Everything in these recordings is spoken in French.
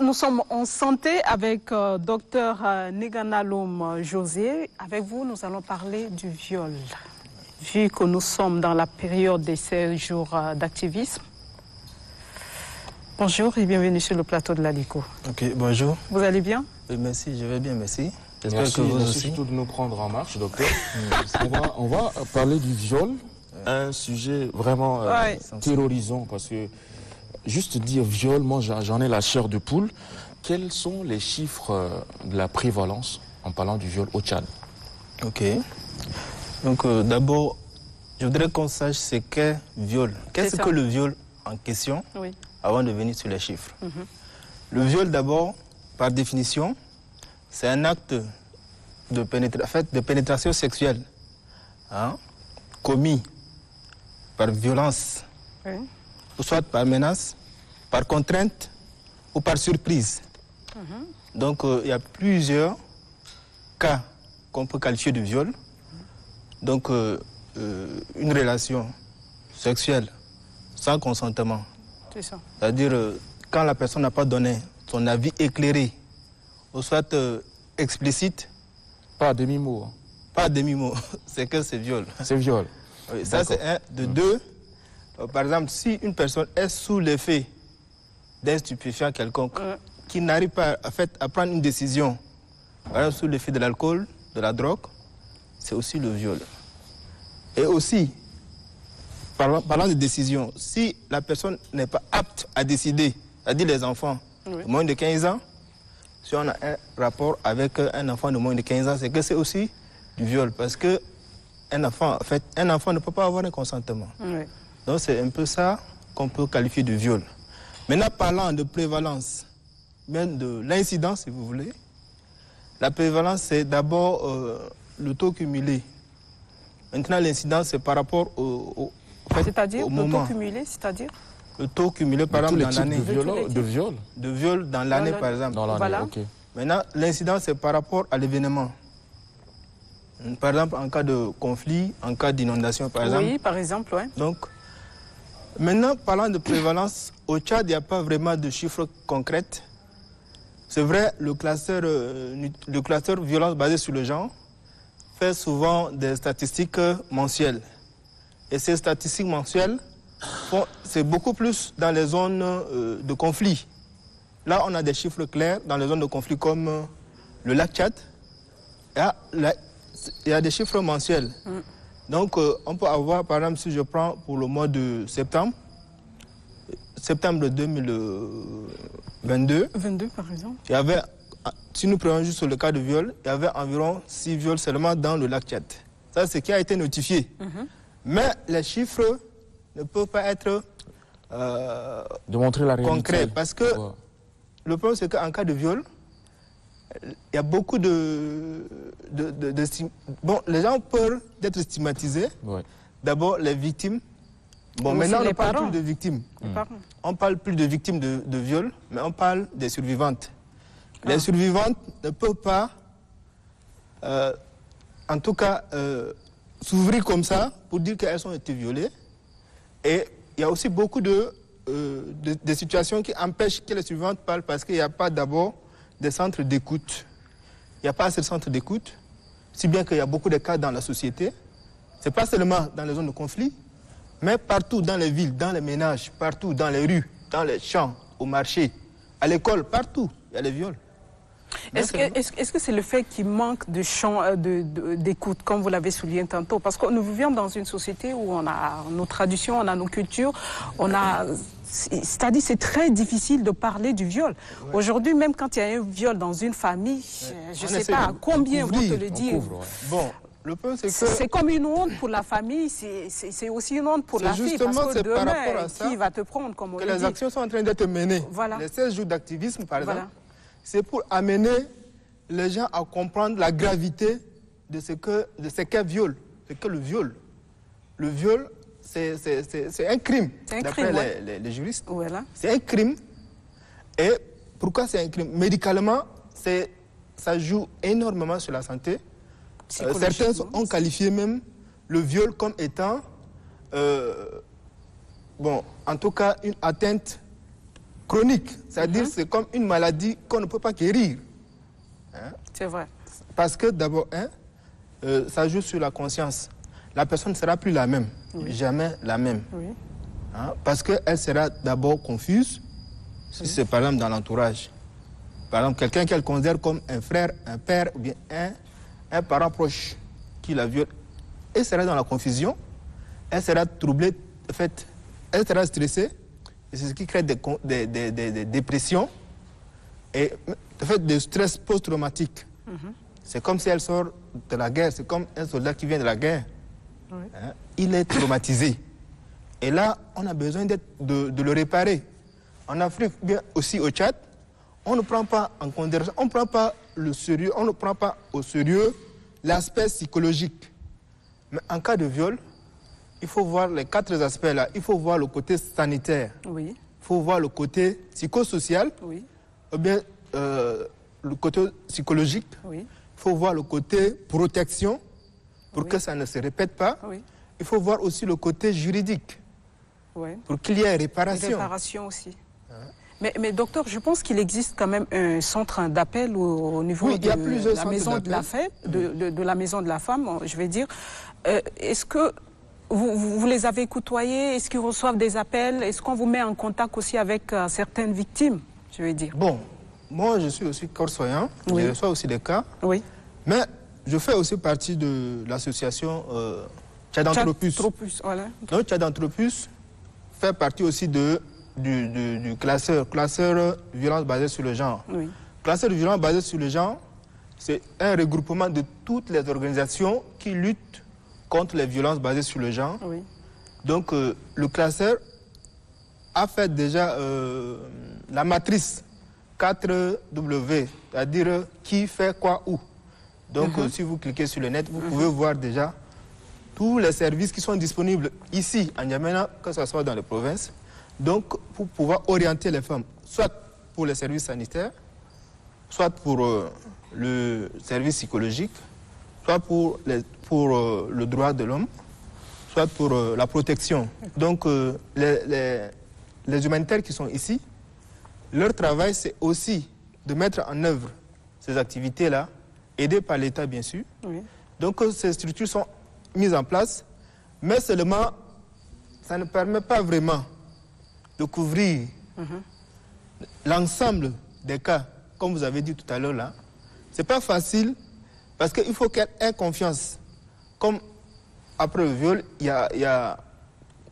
Nous sommes en santé avec Dr Neganaloum José. Avec vous, nous allons parler du viol. Vu que nous sommes dans la période des 16 jours d'activisme. Bonjour et bienvenue sur le plateau de l'ALICO. Ok, bonjour. Vous allez bien? Merci, je vais bien, merci. J'espère que vous aussi. Surtout de nous prendre en marche, docteur. on va parler du viol, un sujet vraiment terrorisant, parce que juste dire viol, moi j'en ai la chair de poule. Quels sont les chiffres de la prévalence en parlant du viol au Tchad? Ok. Donc d'abord, je voudrais qu'on sache ce qu'est viol. Qu'est-ce que le viol en question, avant de venir sur les chiffres. Le viol d'abord, par définition, c'est un acte de pénétration sexuelle commis par violence, ou soit par menace, par contrainte ou par surprise. Donc il y a plusieurs cas qu'on peut qualifier de viol. Donc une relation sexuelle sans consentement. C'est-à-dire quand la personne n'a pas donné son avis éclairé, ou soit explicite. Pas à demi-mot. Pas à demi-mot, c'est que c'est viol. C'est viol. Oui, ça c'est un. De deux, par exemple, si une personne est sous l'effet d'un stupéfiant quelconque, qui n'arrive pas à prendre une décision, par exemple sous l'effet de l'alcool, de la drogue, c'est aussi le viol. Et aussi, parlant de décision, si la personne n'est pas apte à décider, c'est-à-dire les enfants de moins de 15 ans, si on a un rapport avec un enfant de moins de 15 ans, c'est que c'est aussi du viol. Parce qu'un enfant, un enfant ne peut pas avoir un consentement. Donc c'est un peu ça qu'on peut qualifier de viol. Maintenant, parlant de prévalence, même de l'incidence, si vous voulez, la prévalence, c'est d'abord le taux cumulé. Maintenant, l'incidence, c'est par rapport au c'est-à-dire le taux cumulé, c'est-à-dire le taux cumulé, par exemple, dans l'année. De viol dans l'année, par exemple. Dans l'année, voilà. ok. Maintenant, l'incidence, c'est par rapport à l'événement. Par exemple, en cas de conflit, en cas d'inondation, par exemple. Oui, par exemple, oui. Donc, maintenant, parlant de prévalence, au Tchad, il n'y a pas vraiment de chiffres concrets. C'est vrai, le classeur violence basé sur le genre fait souvent des statistiques mensuelles. Et ces statistiques mensuelles, c'est beaucoup plus dans les zones de conflit. Là, on a des chiffres clairs dans les zones de conflit comme le lac Tchad. Il y a des chiffres mensuels. Donc, on peut avoir, par exemple, si je prends pour le mois de septembre 2022. 22, par exemple. Il y avait, si nous prenons juste le cas de viol, il y avait environ 6 viols seulement dans le lac Tchad. Ça, c'est ce qui a été notifié. Mais les chiffres ne peuvent pas être de montrer la réalité. Concret, parce que le problème, c'est qu'en cas de viol, il y a beaucoup bon, les gens ont peur d'être stigmatisés. D'abord, les victimes. Bon, maintenant, on ne parle plus de victimes. On parle plus de victimes de viol, mais on parle des survivantes. Les survivantes ne peuvent pas, en tout cas, s'ouvrir comme ça pour dire qu'elles ont été violées. Et il y a aussi beaucoup de situations qui empêchent que les survivantes parlent parce qu'il n'y a pas d'abord des centres d'écoute. Il n'y a pas assez de centres d'écoute, si bien qu'il y a beaucoup de cas dans la société. Ce n'est pas seulement dans les zones de conflit, mais partout dans les villes, dans les ménages, partout dans les rues, dans les champs, au marché, à l'école, partout, il y a les viols. Est-ce que c'est le fait qu'il manque de champs d'écoute, comme vous l'avez souligné tantôt? Parce que nous vivons dans une société où on a nos traditions, on a nos cultures, c'est-à-dire c'est très difficile de parler du viol. Aujourd'hui, même quand il y a un viol dans une famille, je ne sais pas combien vont te le dire. Bon, le problème, c'est que... C'est comme une honte pour la famille, c'est aussi une honte pour la fille, parce que demain, qui va te prendre, comme on le dit. Les actions sont en train d'être menées. Les 16 jours d'activisme, par exemple, c'est pour amener les gens à comprendre la gravité de ce qu'est viol. C'est que le viol. Le viol, c'est un crime, d'après les juristes. C'est un crime. Et pourquoi c'est un crime? Médicalement, ça joue énormément sur la santé. Certains ont qualifié même le viol comme étant, bon, en tout cas, une atteinte chronique. C'est-à-dire c'est comme une maladie qu'on ne peut pas guérir. Hein? C'est vrai. Parce que d'abord, ça joue sur la conscience. La personne ne sera plus la même, jamais la même. Oui. Hein? Parce qu'elle sera d'abord confuse, si c'est par exemple dans l'entourage. Par exemple, quelqu'un qu'elle considère comme un frère, un père ou bien un parent proche qui la viole. Elle sera dans la confusion, elle sera troublée, en fait, elle sera stressée, et c'est ce qui crée des dépressions et en fait des stress post-traumatiques. C'est comme si elle sort de la guerre, c'est comme un soldat qui vient de la guerre. Oui. Hein? Il est traumatisé. Et là, on a besoin de le réparer. En Afrique, bien aussi au Tchad, on ne prend pas en considération, on ne prend pas le sérieux, on ne prend pas au sérieux l'aspect psychologique. Mais en cas de viol, il faut voir les 4 aspects là. Il faut voir le côté sanitaire. Oui. Il faut voir le côté psychosocial. Oui. Ou bien le côté psychologique. Oui. Il faut voir le côté protection pour que ça ne se répète pas. Oui. Il faut voir aussi le côté juridique Oui. pour qu'il y ait réparation. Réparation aussi. Mais docteur, je pense qu'il existe quand même un centre d'appel au niveau Oui, il y a plusieurs la maison de la femme, de la maison de la femme, je vais dire. Est-ce que vous les avez côtoyés? Est-ce qu'ils reçoivent des appels? Est-ce qu'on vous met en contact aussi avec certaines victimes, je vais dire? Bon, moi je suis aussi corps-soignant, Oui. je reçois aussi des cas, Oui. mais je fais aussi partie de l'association Tchadanthropus. Tchadanthropus, voilà. Donc Tchadanthropus fait partie aussi du classeur violence basée sur le genre. Oui. Classeur de violence basée sur le genre, c'est un regroupement de toutes les organisations qui luttent contre les violences basées sur le genre. Oui. Donc le classeur a fait déjà la matrice 4W, c'est-à-dire qui fait quoi où. Donc si vous cliquez sur le net, vous pouvez voir déjà tous les services qui sont disponibles ici en N'Djamena, que ce soit dans les provinces. Donc pour pouvoir orienter les femmes, soit pour les services sanitaires, soit pour le service psychologique, soit pour le droit de l'homme, soit pour la protection. Donc les humanitaires qui sont ici, leur travail c'est aussi de mettre en œuvre ces activités-là, aidées par l'État bien sûr. Oui. Donc ces structures sont mises en place, mais seulement ça ne permet pas vraiment de couvrir l'ensemble des cas, comme vous avez dit tout à l'heure là. C'est pas facile parce qu'il faut qu'elle ait confiance. Comme après le viol, il y a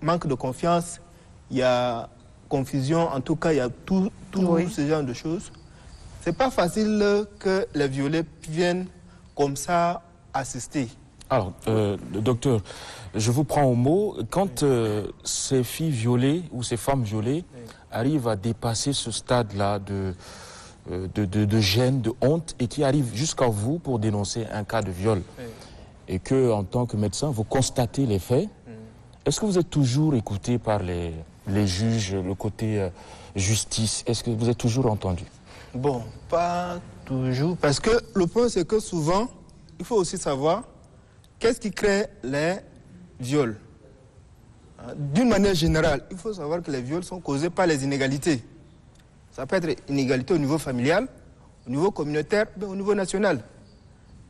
manque de confiance, il y a confusion, en tout cas il y a tout ce genre de choses. C'est pas facile que les violés viennent comme ça assister. Alors, docteur, je vous prends au mot. Quand ces filles violées ou ces femmes violées arrivent à dépasser ce stade-là de gêne, de honte, et qui arrivent jusqu'à vous pour dénoncer un cas de viol, et que, en tant que médecin, vous constatez les faits, est-ce que vous êtes toujours écouté par les juges, le côté justice? Est-ce que vous êtes toujours entendu? Bon, pas toujours, parce que le point c'est que souvent, il faut aussi savoir qu'est-ce qui crée les viols. D'une manière générale, il faut savoir que les viols sont causés par les inégalités. Ça peut être inégalité au niveau familial, au niveau communautaire, mais au niveau national.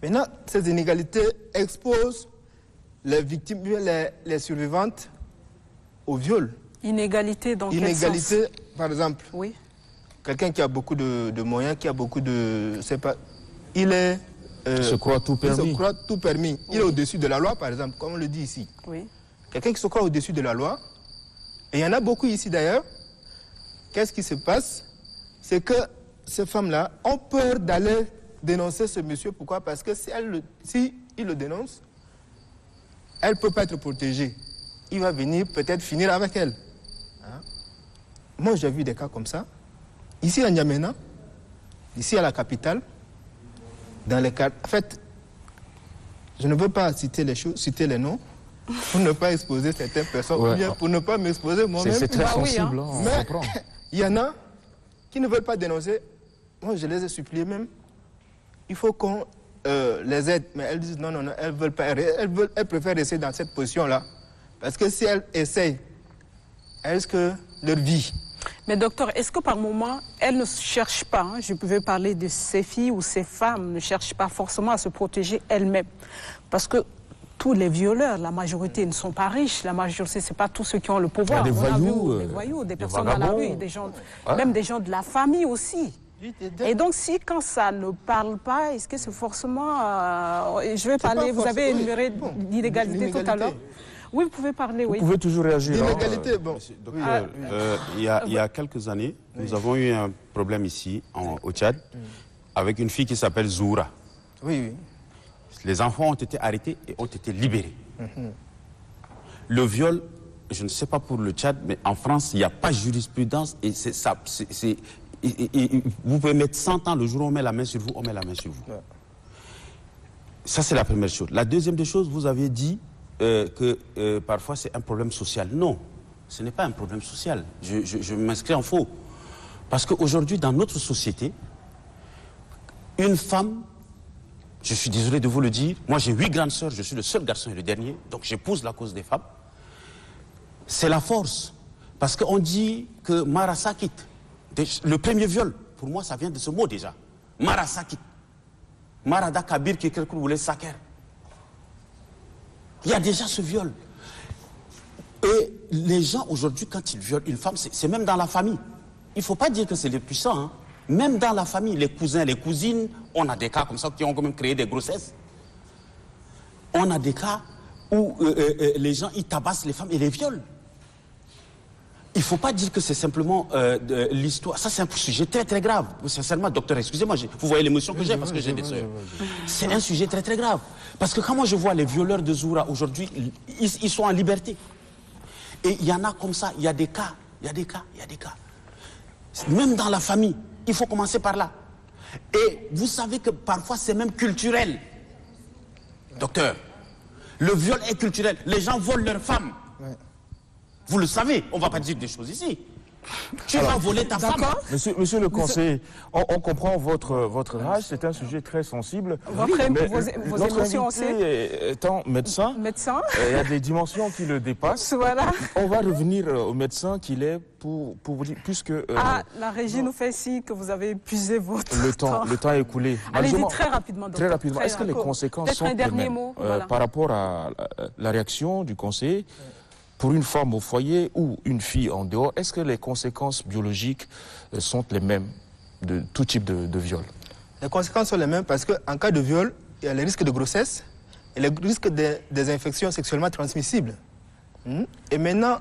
Maintenant, ces inégalités exposent les victimes, les survivantes au viol. Inégalité dans quel sens? Inégalité, par exemple. Oui. Quelqu'un qui a beaucoup de moyens, qui a beaucoup de... il est... se croit tout permis. Il se croit tout permis. Il est au-dessus de la loi, par exemple, comme on le dit ici. Oui. Quelqu'un qui se croit au-dessus de la loi, et il y en a beaucoup ici d'ailleurs, qu'est-ce qui se passe? C'est que ces femmes-là ont peur d'aller dénoncer ce monsieur. Pourquoi? Parce que si il le dénonce, elle ne peut pas être protégée. Il va venir peut-être finir avec elle. Hein? Moi, j'ai vu des cas comme ça. Ici à N'Djamena, ici à la capitale, dans les cas... En fait, je ne veux pas citer les choses, citer les noms, pour ne pas exposer certaines personnes, ou bien pour ne pas m'exposer moi-même. C'est très sensible, on comprend. Il y en a qui ne veulent pas dénoncer. Moi, je les ai suppliés même. Il faut qu'on les aide. Mais elles disent non, elles ne veulent pas. Elles préfèrent rester dans cette position-là. Parce que si elles essayent, elles risquent leur vie. Mais docteur, est-ce que par moment, elles ne cherchent pas, hein, je pouvais parler de ces filles ou ces femmes, ne cherchent pas forcément à se protéger elles-mêmes? Parce que tous les violeurs, la majorité ne sont pas riches, la majorité, ce n'est pas tous ceux qui ont le pouvoir. Il y a des voyous, des personnes dans la rue, des gens, même des gens de la famille aussi. Et donc, si quand ça ne parle pas, est-ce que c'est forcément... je vais parler, vous avez énuméré l'illégalité tout à l'heure. Oui, vous pouvez parler, oui. Vous pouvez toujours réagir. L'inégalité, bon. Docteur, il y a quelques années, nous avons eu un problème ici, au Tchad, avec une fille qui s'appelle Zoura. Oui, oui. Les enfants ont été arrêtés et ont été libérés. Le viol, je ne sais pas pour le Tchad, mais en France, il n'y a pas de jurisprudence et c'est ça. Vous pouvez mettre 100 ans, le jour où on met la main sur vous, on met la main sur vous. Ouais. Ça, c'est la première chose. La deuxième des choses, vous avez dit que parfois c'est un problème social. Non, ce n'est pas un problème social. Je m'inscris en faux. Parce qu'aujourd'hui, dans notre société, une femme, je suis désolé de vous le dire, moi j'ai 8 grandes sœurs, je suis le seul garçon et le dernier, donc j'épouse la cause des femmes. C'est la force. Parce qu'on dit que Mara Sakit, le premier viol, pour moi ça vient de ce mot déjà. Mara Sakit. Marada Kabir qui est quelque chose Saker. Il y a déjà ce viol. Et les gens aujourd'hui, quand ils violent une femme, c'est même dans la famille. Il ne faut pas dire que c'est les puissants. Hein. Même dans la famille, les cousins, les cousines, on a des cas comme ça qui ont quand même créé des grossesses. On a des cas où les gens, ils tabassent les femmes et les violent. Il ne faut pas dire que c'est simplement l'histoire. Ça, c'est un sujet très, très grave. Sincèrement, docteur, excusez-moi, vous voyez l'émotion que j'ai parce que j'ai des soeurs. C'est un sujet très, très grave. Parce que quand moi je vois les violeurs de Zoura aujourd'hui, ils sont en liberté. Et il y en a comme ça, il y a des cas, il y a des cas. Même dans la famille, il faut commencer par là. Et vous savez que parfois c'est même culturel. Docteur, le viol est culturel. Les gens volent leurs femmes. Ouais. Vous le savez, on ne va pas dire des choses ici. Tu vas voler ta femme. Monsieur le conseiller, on comprend votre rage, c'est un sujet très sensible. Vos émotions aussi. Étant médecin, il y a des dimensions qui le dépassent. Voilà. On va revenir au médecin qu'il est pour dire, puisque... la régie nous fait signe que vous avez épuisé votre temps. Le temps est écoulé. Allez-y très rapidement. Très rapidement. Est-ce que les conséquences sont les mêmes par rapport à la réaction du conseiller? Pour une femme au foyer ou une fille en dehors, est-ce que les conséquences biologiques sont les mêmes de tout type de viol? Les conséquences sont les mêmes parce qu'en cas de viol, il y a les risques de grossesse et les risques des infections sexuellement transmissibles. Et maintenant,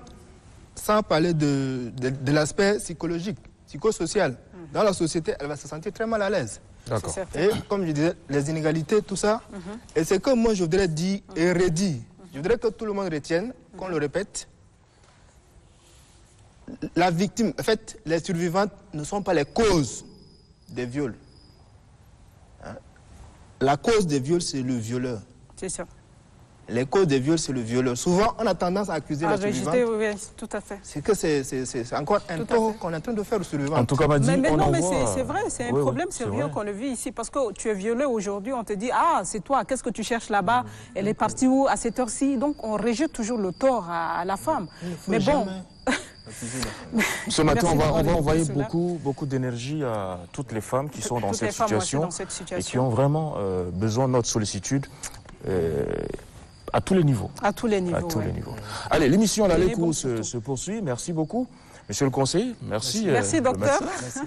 sans parler de l'aspect psychologique, psychosocial, dans la société, elle va se sentir très mal à l'aise. D'accord. Et comme je disais, les inégalités, tout ça. Et c'est que moi, je voudrais dire et redire. Je voudrais que tout le monde retienne, qu'on le répète. La victime, en fait, les survivantes ne sont pas les causes des viols. Hein? La cause des viols, c'est le violeur. C'est ça. Les causes des viols, c'est le violeur. Souvent, on a tendance à accuser les survivantes. Oui, tout à fait. C'est que c'est encore un tort qu'on est en train de faire aux survivantes. En tout cas, mais c'est vrai, c'est un problème sérieux qu'on le vit ici. Parce que tu es violé aujourd'hui, on te dit, ah, c'est toi, qu'est-ce que tu cherches là-bas? Elle est partie où à cette heure-ci? Donc, on rejette toujours le tort à la femme. Mais bon... Ce matin, on va envoyer beaucoup d'énergie à toutes les femmes qui sont dans cette situation et qui ont vraiment besoin de notre sollicitude. À tous les niveaux. À tous les niveaux. À tous les niveaux. Allez, l'émission à l'écho se poursuit. Merci beaucoup. Monsieur le conseiller, merci. Merci, docteur. Merci.